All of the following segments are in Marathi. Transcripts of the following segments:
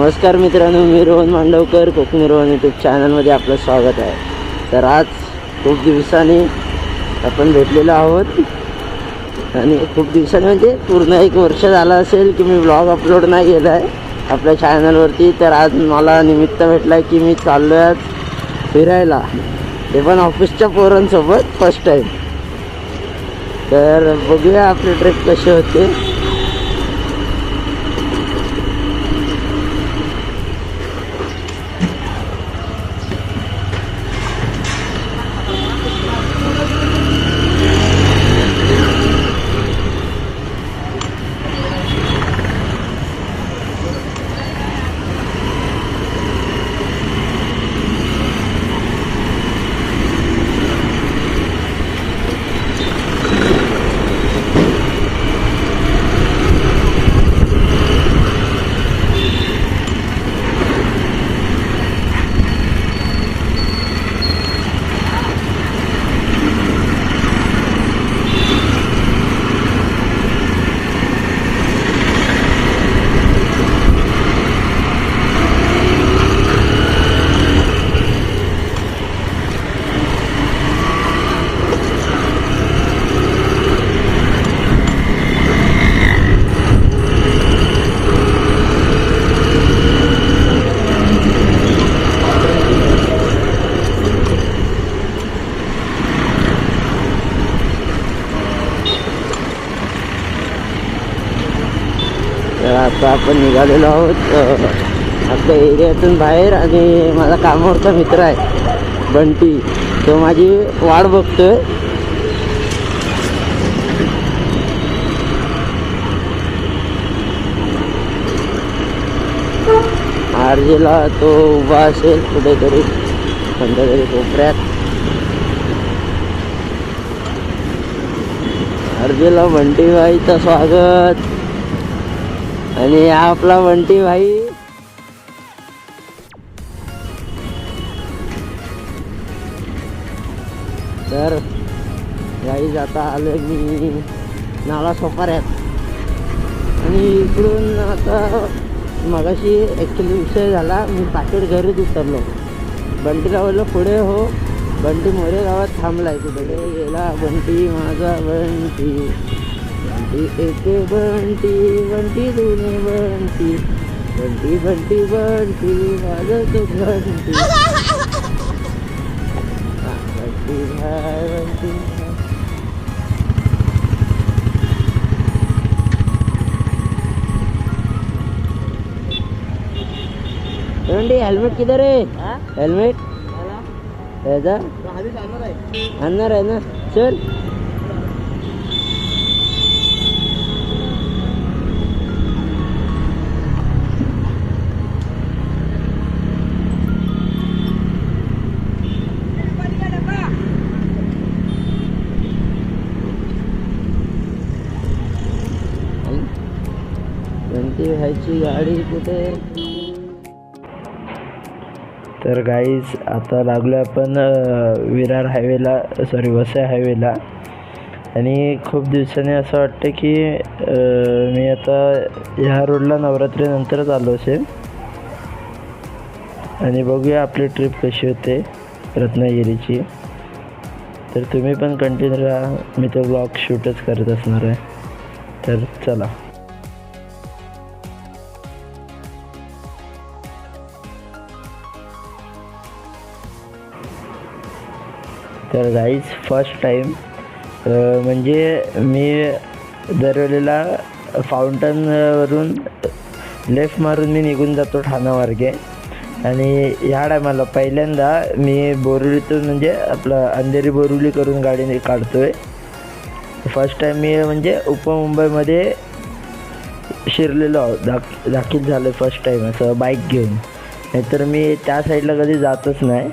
नमस्कार मित्रांनो, मी रोहन मांडवकर, कोकणी रोहन यूट्यूब चॅनलमध्ये आपलं स्वागत आहे. तर आज खूप दिवसांनी आपण भेटलेलो आहोत आणि खूप दिवसांनी म्हणजे पूर्ण 1 वर्ष झालं असेल की मी ब्लॉग अपलोड नाही केला आहे आपल्या चॅनलवरती. तर आज मला निमित्त भेटला आहे की मी चाललो आहे आज फिरायला, ते पण ऑफिसच्या पोरांसोबत फर्स्ट टाईम. तर बघूया आपली ट्रिप कशी होते. तर आता आपण निघालेलो आहोत आपल्या एरियातून बाहेर. आणि माझा कामावरचा मित्र आहे बंटी, तो माझी वाट बघतोय. आरजेला तो उभा असेल कुठेतरी कोणत्या तरी कोपऱ्यात. आरजेला बंटी भाईचं स्वागत. आणि हा आपला बंटी भाई. तर गाईज आता आलो मी नाला सोपाऱ्यात. आणि इकडून आता मगाशी ॲक्च्युली विषय झाला, मी पाकीट घरीच उतरलो. बंटीला बोललो पुढे हो. बंटी मोरे गावात थांबलाय. कुठे गेला बंटी माझा बंटी. बंटी एके बंटी, बंटी दोन्ही बंटी, बंटी बंटी बंटी माझं तो बंटी. बंटी भाई बंटी. बंटी हेल्मेट किधर है? हेल्मेट ऐसा आणणार आहे ना. चल बंटी भाईची गाडी कुठे. तर गाईज आता लागलो आपण विरार हायवेला, सॉरी वसई हायवेला. आणि खूप दिवसांनी असं वाटतं की मी आता ह्या रोडला नवरात्रीनंतरच आलो असेल. आणि बघूया आपली ट्रिप कशी होते रत्नागिरीची. तर तुम्ही पण कंटिन्यू राहा, मी तो ब्लॉग शूटच करत असणार आहे. तर चला. तर गाईज फर्स्ट टाईम म्हणजे मी दरवेळेला फाउंटनवरून लेफ्ट मारून मी निघून जातो ठाणा मार्गे. आणि ह्या टायमाला पहिल्यांदा मी बोरिवलीतून म्हणजे आपलं अंधेरी बोरिवली करून गाडी काढतो आहे. फर्स्ट टाईम मी म्हणजे उपमुंबईमध्ये शिरलेलो दाखल झालं फर्स्ट टाईम असं बाईक घेऊन. नाहीतर मी त्या साईडला कधी जातच नाही.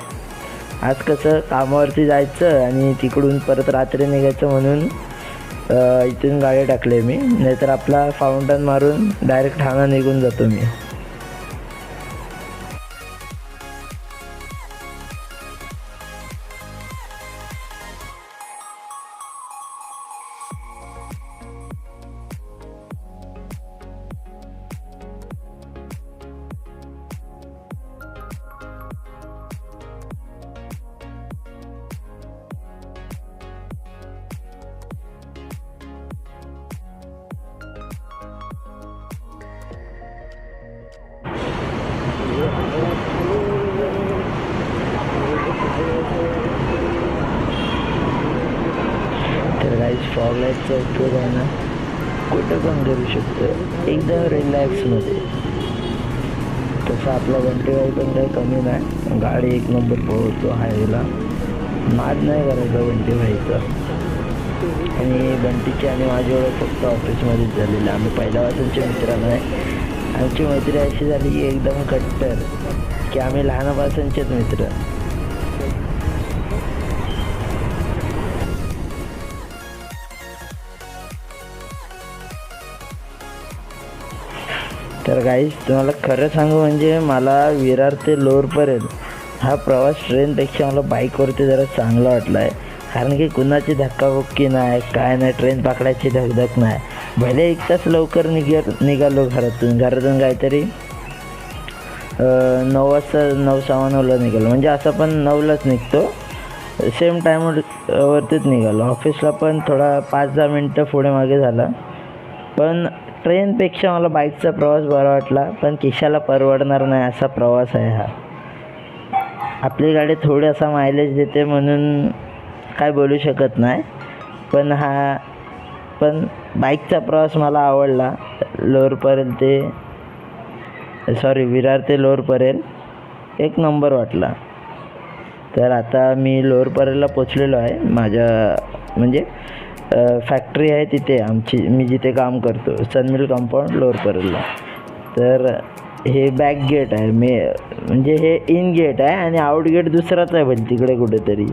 आज कसं कामावरती जायचं आणि तिकडून परत रात्री निघायचं म्हणून इथून गाडी टाकली मी. नाहीतर आपला फाउंटन मारून डायरेक्ट ठाणा निघून जातो मी. तर गाईज फॉग लाईटचा उपयोग आहे ना कुठं पण करू शकतो, एकदम रिलॅक्समध्ये. तसं आपला बंटी भाई पण काही कमी नाही, गाडी एक नंबर पोहोचतो हायवेला. नाद नाही करायचा बंटी भाईचा. आणि बंटीची आणि माझी ओळख फक्त ऑफिसमध्येच झालेली. आम्ही पहिल्यापासूनचे मित्र नाही. आमची मैत्री अशी झाली की एकदम कट्टर, की आम्ही लहानापासूनचेच मित्र. तर गाईज तुम्हाला खरं सांगू म्हणजे मला विरार ते लोअरपर्यंत हा प्रवास ट्रेनपेक्षा मला बाईकवरती जरा चांगला वाटला आहे. कारण की कुणाची धक्काबुक्की नाही, काय नाही, ट्रेन पकडायची धकधक नाही. भले 1 तास लवकर निघालो घरातून काहीतरी 9 वाजता 9:15 निघालो. म्हणजे असं पण 9लाच निघतो, सेम टाईमवरतीच निघालो. ऑफिसला पण थोडा 5-10 मिनटं पुढे मागे झाला. पण ट्रेनपेक्षा मला बाईकचा प्रवास बरा वाटला. पण खिशाला परवडणार नाही असा प्रवास आहे हा. आपली गाडी थोडासा मायलेज देते म्हणून काय बोलू शकत नाही. पण बाईकचा प्रवास मला आवडला. विरार ते लोअरपर्यंत एक नंबर वाटला. तर आता मी लोअरपर्यंतला पोचलेलो आहे. माझ्या म्हणजे फॅक्टरी आहे तिथे आमची, मी जिथे काम करतो, सनमिल कंपाऊंड लोअरपर्यंतला. तर हे बॅक गेट आहे, म्हणजे हे इन गेट आहे आणि आउट गेट दुसराच आहे भले तिकडे कुठेतरी.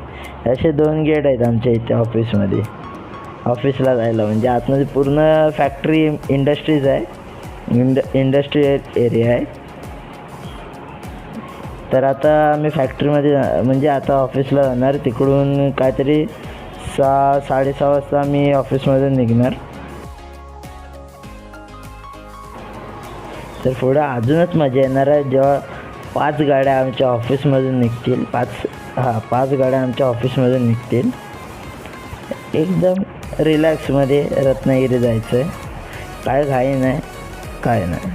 असे 2 गेट आहेत आमच्या इथे ऑफिसला जायला. म्हणजे आतमध्ये पूर्ण फॅक्टरी इंडस्ट्रीज आहे, इंडस्ट्रियल एरिया आहे. तर आता मी फॅक्टरीमध्ये म्हणजे आता ऑफिसला जाणार. तिकडून काहीतरी 6-6:30 वाजता मी ऑफिसमधून निघणार. तर पुढं अजूनच मजा येणार आहे जेव्हा 5 गाड्या आमच्या ऑफिसमधून निघतील. 5 गाड्या आमच्या ऑफिसमधून निघतील. एकदम रिलॅक्समध्ये रत्नागिरी जायचं आहे, काय घाई नाही, काय नाही.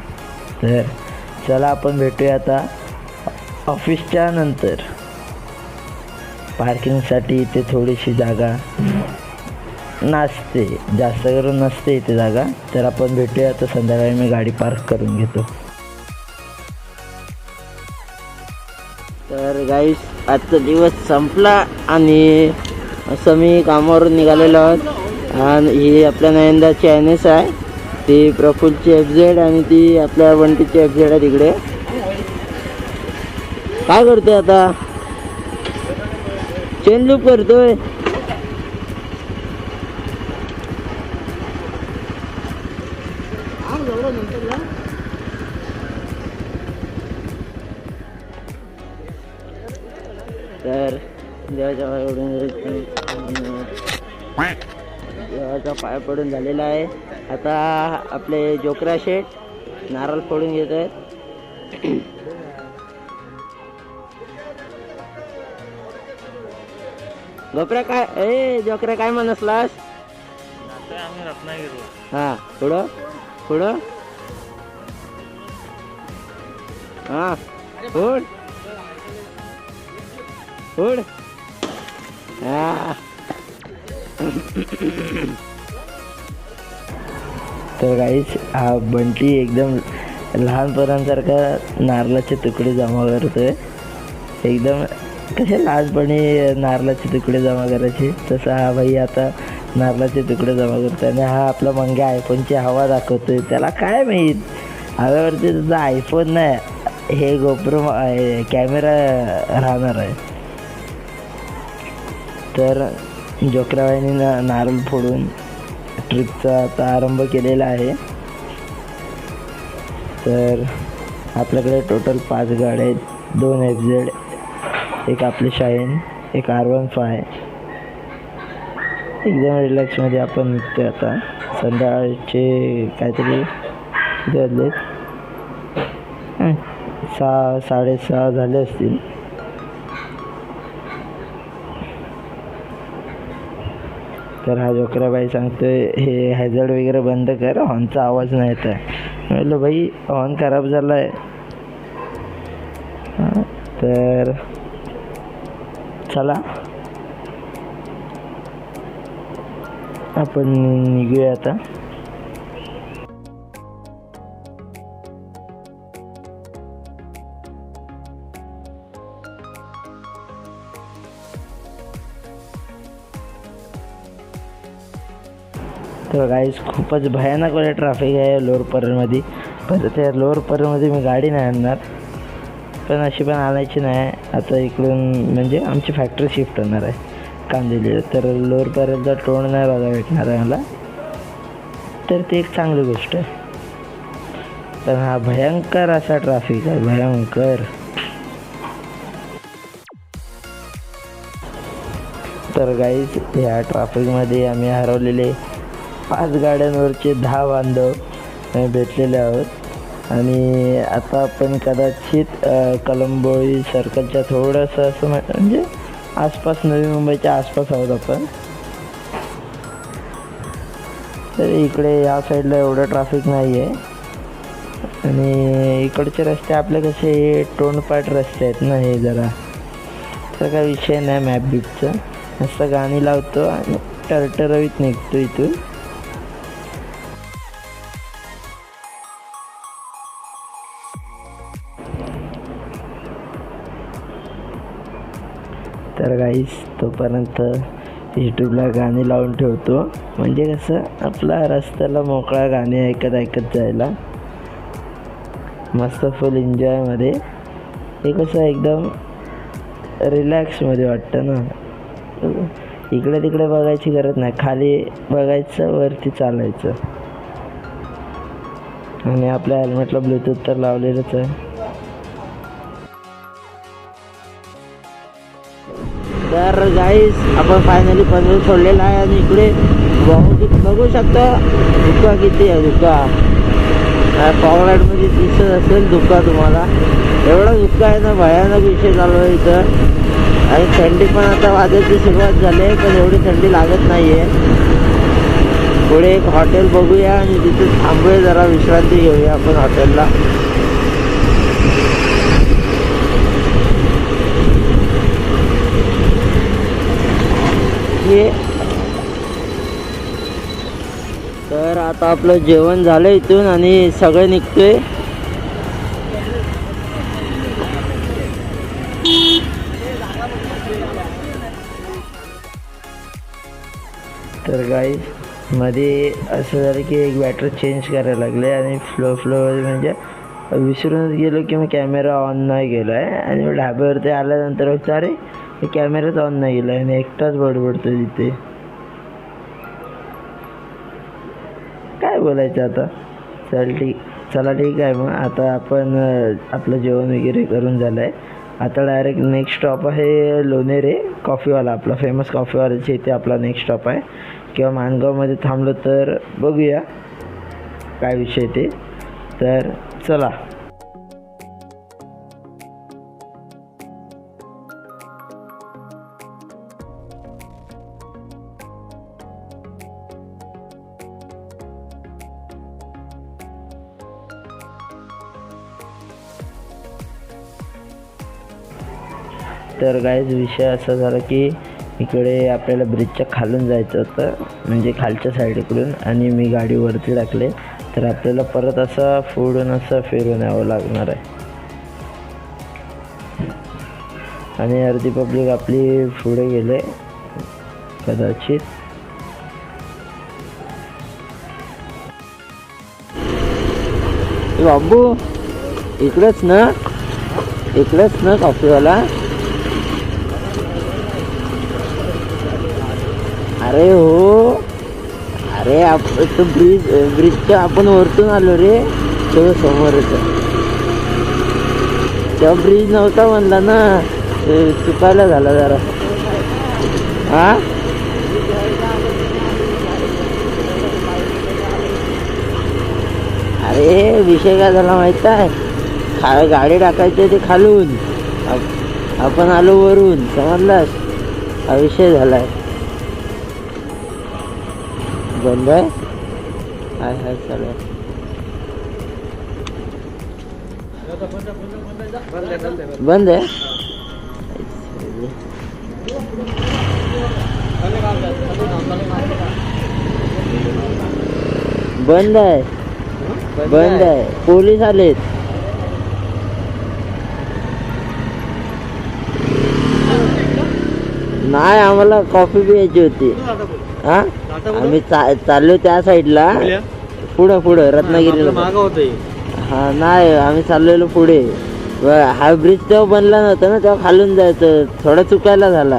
तर चला आपण भेटूया आता ऑफिसच्या नंतर. पार्किंगसाठी इथे थोडीशी जागा नसते, जास्त करून नसते इथे जागा. तर आपण भेटूया आता संध्याकाळी. मी गाडी पार्क करून घेतो. तर गाईस आजचा दिवस संपला आणि असं मी कामावरून निघालेलो आहोत. आणि ही आपल्या नयनदाची NS आहे, ती प्रफुल्लची FZ आणि ती आपल्या बंटीची FZ आहे तिकडे. काय करतोय आता? चेन लूप करतोय. तर देवाचा पाय पडून झालेला आहे. आता आपले जोकरा शेठ नारळ फोडून घेत आहेत. जोकरा काय म्हणसलास? हा पुढं हा फोड हा. तर गाईस हा बंटी एकदम लहान पोरांसारखा नारळाचे तुकडे जमा करतोय. एकदम कसे लहानपणी नारळाचे तुकडे जमा करायचे, तसा हा भाई आता नारळाचे तुकडे जमा करतोय. आणि हा आपला मंग्या आयफोनची हवा दाखवतोय. त्याला काय माहीत हव्यावरती तुझा आयफोन नाही, हे गोप्रो कॅमेरा राहणार आहे. तर जोकराबाईंनी नारळ फोडून ट्रिपचा आता आरंभ केलेला आहे. तर आपल्याकडे टोटल 5 गाड्या आहेत, 2 FZ, एक आपली शाईन, एक R15. एकदम रिलॅक्समध्ये आपण निघतो आता. संध्याकाळचे काहीतरी झाले 6-6:30 झाले असतील. तर हा जोकराबाई सांगतोय हे हॅझर्ड वगैरे बंद कर, हॉर्नचा आवाज नाही येत आहे. म्हटलं भाई हॉर्न खराब झाला आहे. तर चला आपण निघूया आता. तर गाईस खूपच भयानक वाले ट्रॅफिक आहे लोअर परळमध्ये. पण त्या लोअर परळमध्ये मी गाडी नाही आणणार, पण अशी पण आणायची नाही. आता इकडून म्हणजे आमची फॅक्टरी शिफ्ट होणार आहे कांदिवलीला, तर लोअर परळचा तोंड नाही बघा भेटणार आहे मला, तर ते एक चांगली गोष्ट आहे. पण हा भयंकर असा ट्रॅफिक आहे, भयंकर. तर गाईज ह्या ट्रॅफिकमध्ये आम्ही हरवलेले 5 गाड्यांवरचे 10 बांधव भेटलेले आहोत. आणि आता आपण कदाचित कळंबोळी सर्कलच्या थोडंसं असं म्हणजे आसपास, नवी मुंबईच्या आसपास आहोत आपण. तर इकडे या साईडला एवढं ट्रॅफिक नाही आहे. आणि इकडचे रस्ते आपले कसे तोंडपाठ रस्ते आहेत ना हे जरा, तर काही विषय नाही. मॅप बीपचं मस्त गाणी लावतो आणि टरटरवीत निघतो इथून. तर गाईस तोपर्यंत यूट्यूबला गाणी लावून ठेवतो, म्हणजे कसं आपला रस्त्याला मोकळा गाणी ऐकत जायला मस्त फुल एन्जॉयमध्ये. हे कसं एकदम रिलॅक्समध्ये वाटतं ना. इकडे तिकडे बघायची गरज नाही, खाली बघायचं, वरती चालायचं. आणि आपल्या हेल्मेटला ब्लूटूथ तर लावलेलंच आहे. तर गाईस आपण फायनली पनवेल सोडलेला आहे आणि इकडे बघू शकता धुका किती आहे. धुका फॉरवर्डमध्ये दिसत असेल धुका तुम्हाला, एवढा धुका आहे ना, भयानक विषय चालू आहे इथं. आणि थंडी पण आता वाजायची सुरुवात झाली आहे, पण एवढी थंडी लागत नाही आहे. पुढे एक हॉटेल बघूया आणि तिथे थांबूया, जरा विश्रांती घेऊया आपण हॉटेलला. तर आता आपलं जेवण झालं इथून आणि सगळे निघतोय. तर गाईज मध्ये असं झालं की एक बॅटरी चेंज करायला लागले आणि फ्लो म्हणजे विसरूनच गेलो की मी कॅमेरा ऑन नाही केला आहे. आणि ढाब्यावरती आल्यानंतर बघतो अरे कॅमेराच ऑन नाही केला आहे आणि एकटाच बडबडतो तिथे. काय बोलायचं आता. चला ठीक आहे. मग आता आपण आपलं जेवण वगैरे करून झालं आहे. आता डायरेक्ट नेक्स्ट स्टॉप आहे लोणेरे कॉफीवाला, आपला फेमस कॉफीवाल्याच्या इथे आपला नेक्स्ट स्टॉप आहे. किंवा माणगावमध्ये थांबलो तर बघूया काय विषय ते. तर चला. तर गाईज विषय असा झाला की इकडे आपल्याला ब्रिजच्या खालून जायचं होतं, म्हणजे खालच्या साईडकडून, आणि मी गाडी वरती टाकले. तर आपल्याला परत असं फोडून असं फिरून यावं लागणार आहे. आणि अर्धी पब्लिक आपली पुढे गेले कदाचित. बाबू इकडेच ना कॉफीवाला. अरे हो, अरे तो ब्रिजच्या आपण वरतून आलो रे, तो समोरच. तेव्हा ब्रिज नव्हता म्हणला ना, चुकायला झाला जरा. हा अरे विषय काय झाला माहित आहे, गाडी टाकायची ते खालून, आपण आलो वरून, समजलास. हा विषय झालाय. बंद आहे. हाय चालू आहे. बंद आहे. बंद आहे. बंद आहे. पोलीस आलेत. नाही, आम्हाला कॉफी प्यायची होती. हा, आम्ही चाललो त्या साईडला, पुढं रत्नागिरीला. हा नाही, आम्ही चाललेलो पुढे. हा ब्रिज तेव्हा बनला नव्हता ना, तेव्हा खालून जायचं. थोडा चुकायला झाला.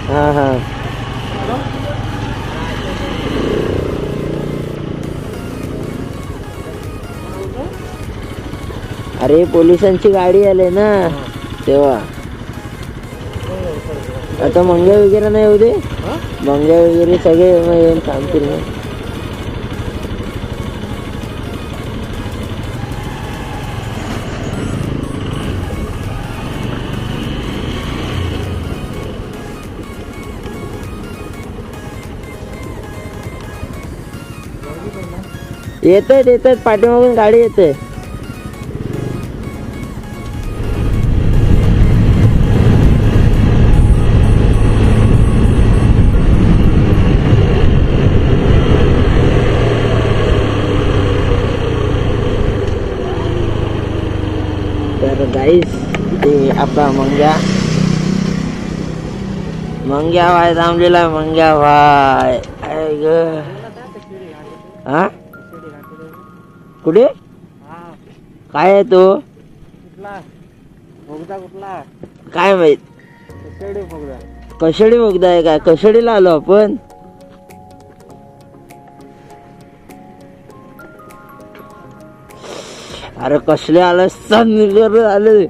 हा हा. अरे पोलिसांची गाडी आली ना तेव्हा. आता मंग्या वगैरे नाही येऊ दे. मंग्या वगैरे सगळे येऊन थांबतील ना. येतात पाठीमागून गाडी येते. तर गाईस ते आपला मंग्या भाई थांबलेला. मंग्या भाई हा कुठे काय आहे तो? कुठला काय माहित. कशेडी बोगदा आहे काय? कशेडीला आलो आपण. अरे कसले आलं सण आले.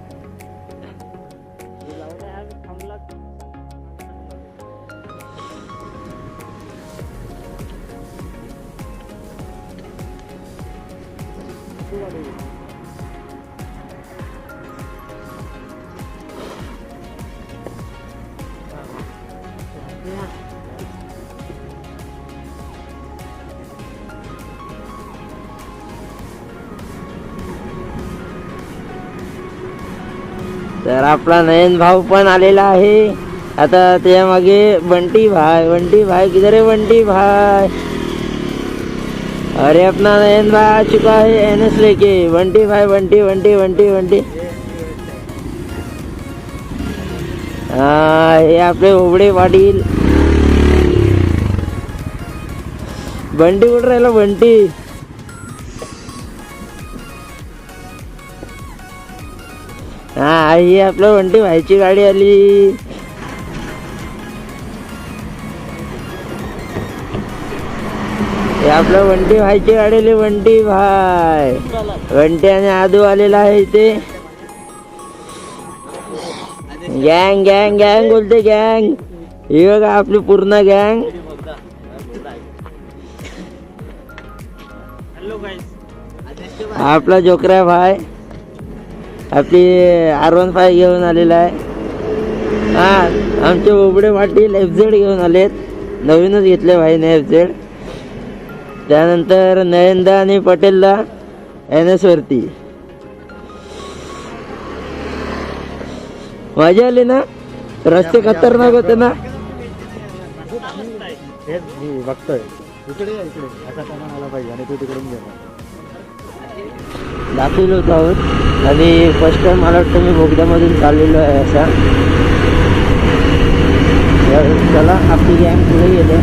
तर आपला नयन भाऊ पण आलेला आहे. आता त्या मागे बंटी भाई किधर है बंटी भाई? अरे अपना नयन भाई आ चुका है एनएस लेके. बंटी भाई बंटी. हा, हे आपले उबडे पाटील. बंटी कुठं राहिला बंटी? हा, ही आपलं बंटी भाईची गाडी आली. हे आपलं बंटी भाईची गाडी आली. बंटी भाई, बंटी आणि आदू आलेला आहे इथे. गँग बोलते गँग. ही बघा आपली पूर्ण गँग. आपला जोकरा भाई आपली R15 घेऊन आलेला आहे. हा, आमचे उबडे पाटील FZ घेऊन आलेत. नवीनच घेतले भाईने FZ. त्यानंतर नयनदा आणि पटेलला NS वरती. मजा आली ना? रस्ते खतरनाक होते ना. बघतोय इकडे असा सामान आला पाहिजे आणि तू तिकडून घे. दाखवलो होतो आहोत आणि फर्स्ट टाइम मला वाटतं मी बोगद्यामधून चाललेलो आहे असा. चला आपली गँग पुढे गेले.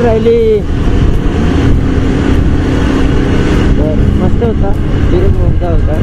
किलोमीटर राहिली. तर मस्त होता, फिरून मोठा होता.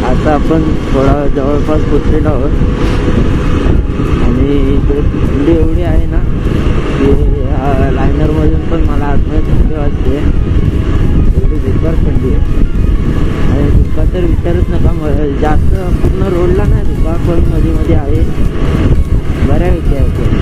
आता आपण थोडा जवळपास पोचलेलो आहोत आणि इकडे थंडी एवढी आहे ना की लायनरमधून पण मला आतमध्ये थंडी वाजते. एवढी बेकार थंडी आहे आणि धुका तर विचारच नका. जास्त पूर्ण रोडला नाही धुका, पण मध्ये मध्ये आहे, बऱ्यापैकी आहे ते.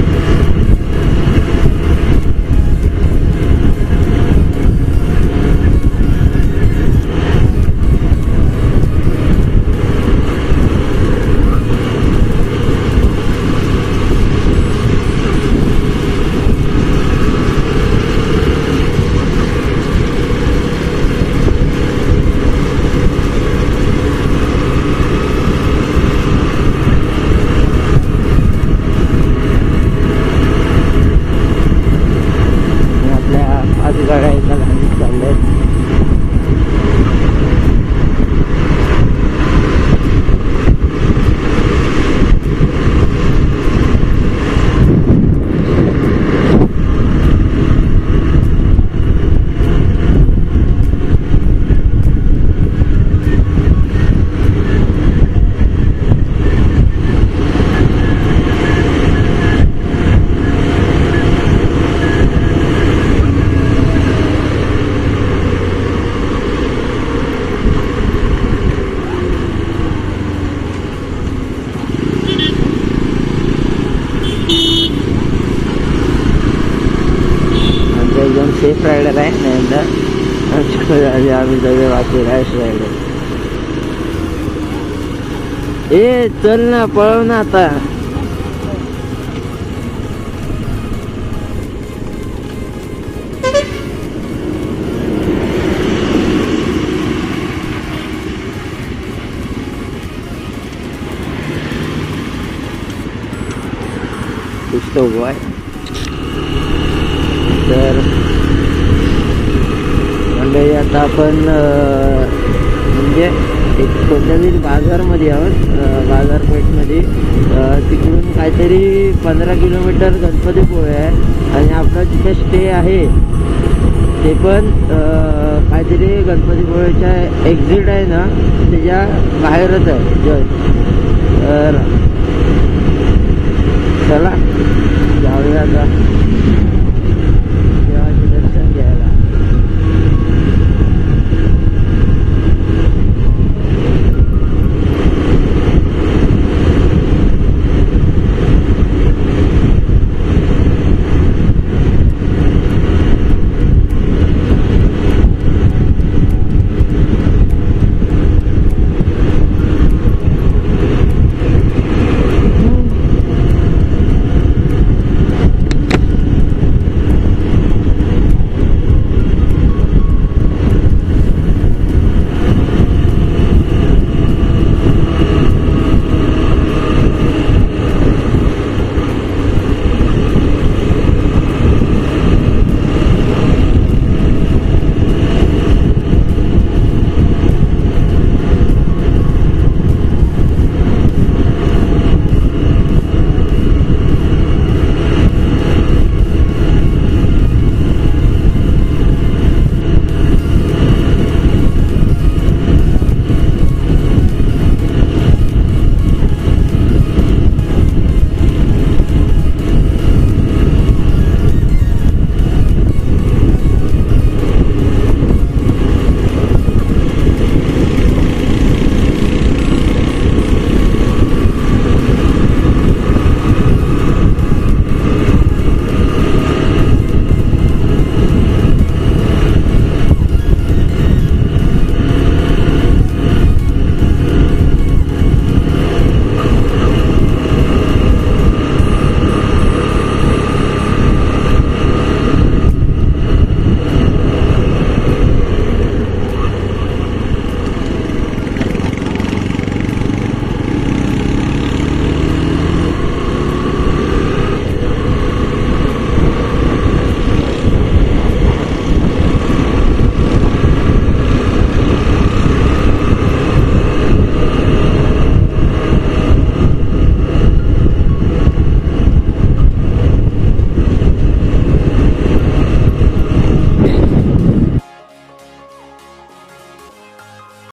सेफ रायडर आहे नंतर आम्ही सगळे बाकी रॅश रायडर. ए चल ना पळव ना आता. कुछ तो हुआ है. तर मंडळी आता आपण म्हणजे एक कोणत्या तरी बाजारमध्ये आहोत. बाजारपेठमध्ये तिकडून काहीतरी 15 किलोमीटर गणपतीपुळे आहे आणि आपला जिथे स्टे आहे ते पण काहीतरी गणपतीपुळेच्या एक्झिट आहे ना त्याच्या बाहेरच आहे जस्ट. तर चला जाऊया आता.